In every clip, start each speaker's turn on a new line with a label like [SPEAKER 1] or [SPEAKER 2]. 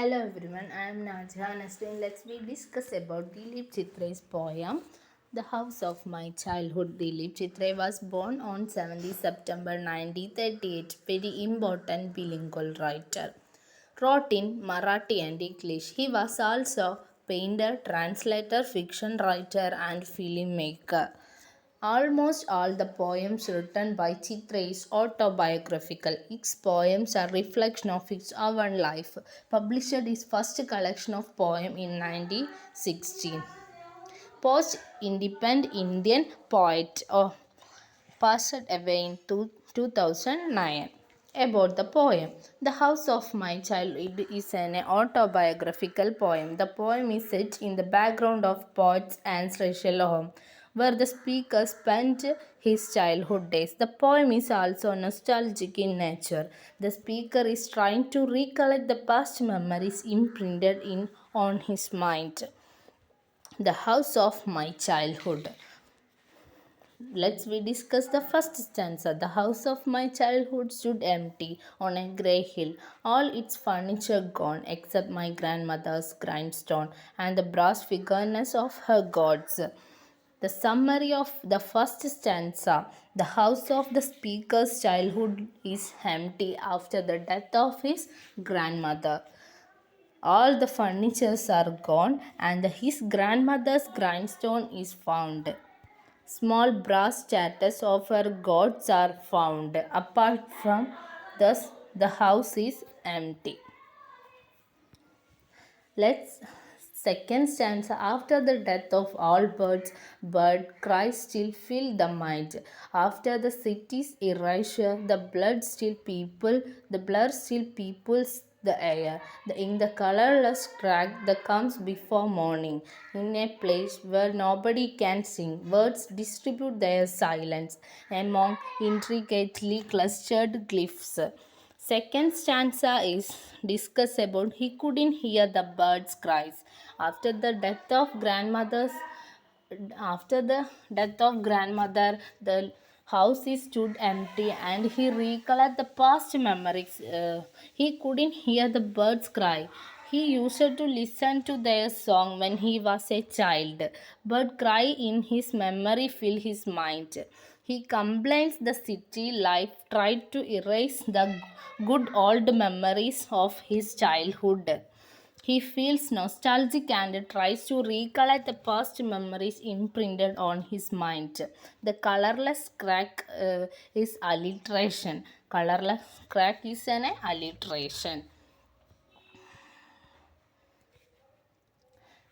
[SPEAKER 1] Hello everyone, I am Najha and let's we discuss about Dilip Chitre's poem The House of My Childhood. Dilip Chitre was born on 17 September 1938, very important bilingual writer. Wrote in Marathi and English. He was also painter, translator, fiction writer and filmmaker. Almost all the poems written by Chitra is autobiographical. His poems are reflection of his own life. Published his first collection of poems in 1916. Post-independent Indian poet passed away in 2009. About the poem, The House of My Childhood is an autobiographical poem. The poem is set in the background of poet's ancestral home, where the speaker spent his childhood days. The poem is also nostalgic in nature. The speaker is trying to recollect the past memories imprinted on his mind. The house of my childhood. Let's we discuss the first stanza. The house of my childhood stood empty on a grey hill, all its furniture gone except my grandmother's grindstone and the brass figurines of her gods. The summary of the first stanza. The house of the speaker's childhood is empty after the death of his grandmother. All the furnitures are gone and his grandmother's grindstone is found. Small brass statues of her gods are found. Apart from this, the house is empty. Let's second stanza. After the death of all birds, bird cries still fill the mind. After the city's erasure, the blood still peoples the air. In the colorless crack that comes before morning, in a place where nobody can sing, birds distribute their silence among intricately clustered glyphs. Second stanza is discuss about he couldn't hear the birds' cries. After the death of grandmother's After the death of grandmother, the house is stood empty and he recollect the past memories. He couldn't hear the birds cry. He used to listen to their song when he was a child. Bird cry in his memory fill his mind. He complains the city life tried to erase the good old memories of his childhood. He feels nostalgic and tries to recollect the past memories imprinted on his mind. The colorless crack is alliteration. Colorless crack is an alliteration.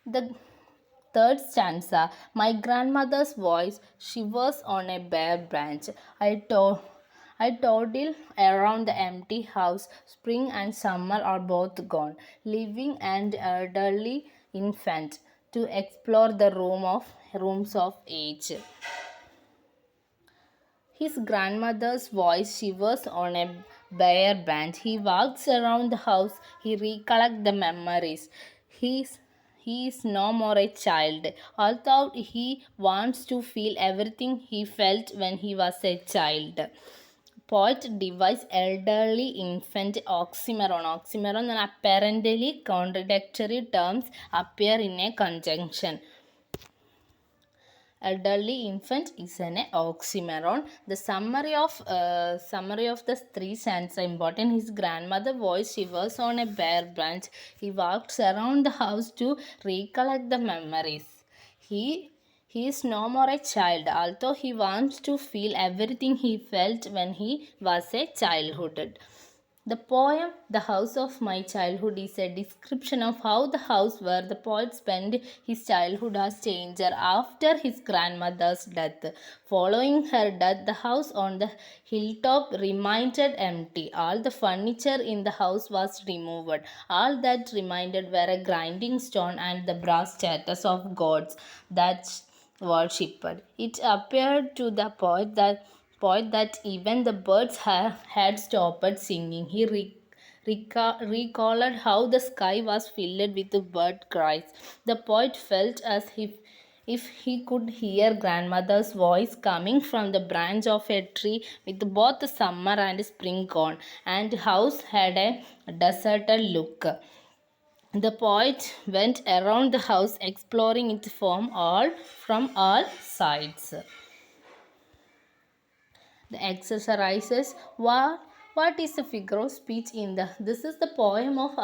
[SPEAKER 1] The third stanza. My grandmother's voice shivers on a bare branch. I toddle around the empty house. Spring and summer are both gone, leaving an elderly infant to explore the rooms of age. His grandmother's voice shivers on a bare bench. He walks around the house. He recollects the memories. He is no more a child, although he wants to feel everything he felt when he was a child. Poet device elderly infant oxymoron. Oxymoron and apparently contradictory terms appear in a conjunction. Elderly infant is an oxymoron. The summary of the three stanzas important. His grandmother voice shivers on a bare branch. He walks around the house to recollect the memories. He is no more a child, although he wants to feel everything he felt when he was a childhood. The poem The House of My Childhood is a description of how the house where the poet spent his childhood has changed after his grandmother's death. Following her death, the house on the hilltop remained empty. All the furniture in the house was removed. All that remained were a grinding stone and the brass statues of gods that worshipped. It appeared to the poet that even the birds had stopped singing. He recalled how the sky was filled with bird cries. The poet felt as if he could hear grandmother's voice coming from the branch of a tree with both summer and spring gone, and house had a deserted look. The poet went around the house exploring it from all sides. The exercises. What is the figure of speech in the? This is the poem of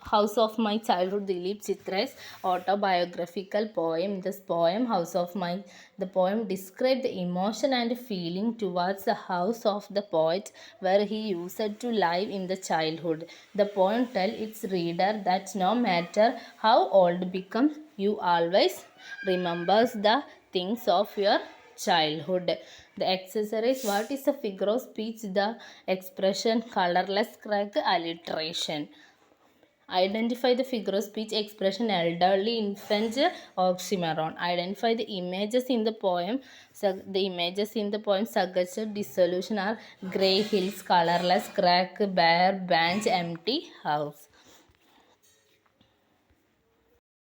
[SPEAKER 1] House of My Childhood, Dilip Chitra's autobiographical poem. This poem, House of My, the poem described the emotion and feeling towards the house of the poet where he used to live in the childhood. The poem tells its reader that no matter how old becomes, you always remembers the things of your childhood. The accessories. What is the figure of speech? The expression colorless crack alliteration. Identify the figure of speech expression elderly infant oxymoron. Identify the images in the poem. So the images in the poem suggest dissolution are grey hills, colorless crack, bare bench, empty house.